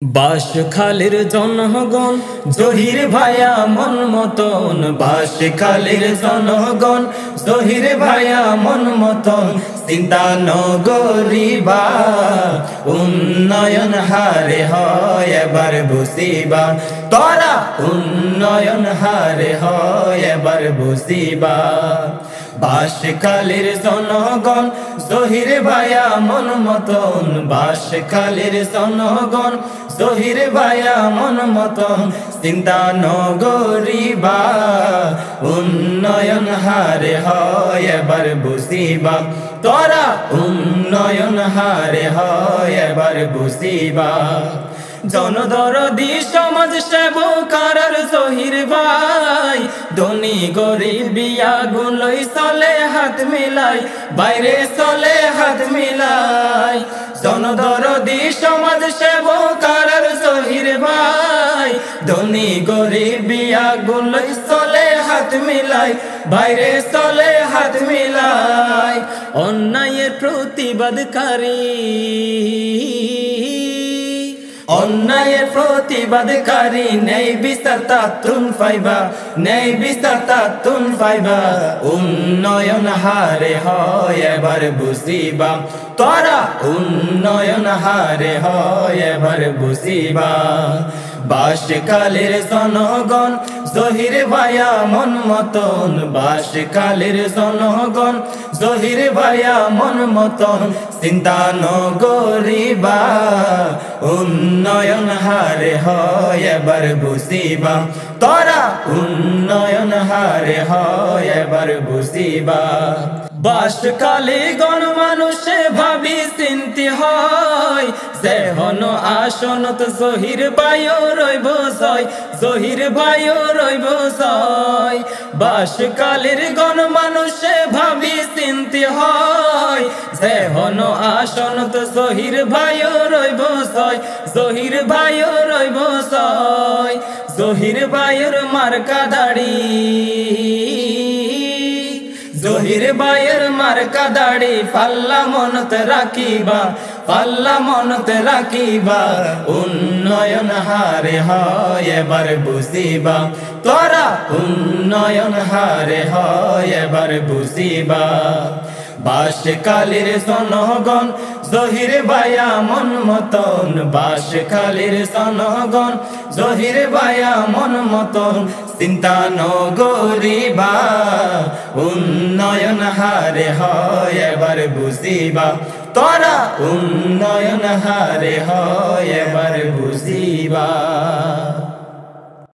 বাঁশখালীর জনগণ জহির ভাইয়া মন মতন, বাঁশখালীর জনগণ জহির ভাইয়া মন মতন। চিন্তা নগরিবা উন্নয়ন হারে হয় এবার বুঝিবা, তোরা উন্নয়ন হারে হয় এবার বুঝিবা। বাঁশখালীর জনগণ জহির ভাইয়া মন মতন, বাঁশখালীর জনগণ জহির ভাইয়া মন মতন। চিন্তা নগরিবা উন্নয়ন হারে হয় এবার বুঝিবা, তোরা উন্নয়ন হারে হয় এবার বুঝিবা। জনদরদি সমাজ সেবকার জহির ভাই, ধনী গরিব আগুনই চলে হাত মিলাই, বাইরে চলে হাত মিলাই। জনদরদি সমাজ সেবকার জহির ভাই, ধনী গরিব আগুনই চলে হাত মিলাই, বাইরে চলে হাত মিলাই। অন্যায়ের প্রতিবাদকারী, অন্যায়ের প্রতিবাদকারী নেই বিচার তাতুন পাইবা, নেই বিচার তাতুন পাইবা। উন্নয়ন হারে হয় এবার বুঝিবা, তোরা উন্নয়ন হারে হয় এবার বুঝিবা। বাঁশখালীর জনগণ জহির ভাইয়া মন মতন, বাঁশখালীর জনগণ জহির ভাইয়া মন মতন। চিন্তা নগরিবা উন্নয়ন হারে হয় এবার বুঝিবা, তোরা উন্নয়ন হারে হয় এবার বুঝিবা। বাঁশখালী গণ মানুষে ভাবি চিন্তি হয়, যেহন আসনত জহির ভাইও রইব জয়, জহির ভাইও রইব জয়। বাঁশখালীর গণ মানুষে ভাবি চিন্তি হয়, যেহন আসনত জহির ভাইও রইব জয়, জহির ভাইও রইব জয়। জহির ভাইয়ের মার্কা দাড়ি, জহির ভাইয়ের মার্কা দাড়ি পাল্লা মনত রাখিবা, পাল্লা মনত রাখিবা। উন্নয়ন হারে হয় এবার বুঝিবা, তোরা উন্নয়ন হারে হয় এবার বুঝিবা। বাঁশখালীর জনগণ জহির ভাইয়া মন মতন, বাঁশখালীর জনগণ জহির ভাইয়া মন মতন। চিন্তা নগরিবা উন্নয়ন হারে হয় এবার বুঝিবা, তোরা উন্নয়ন হারে হয় এবার বুঝিবা।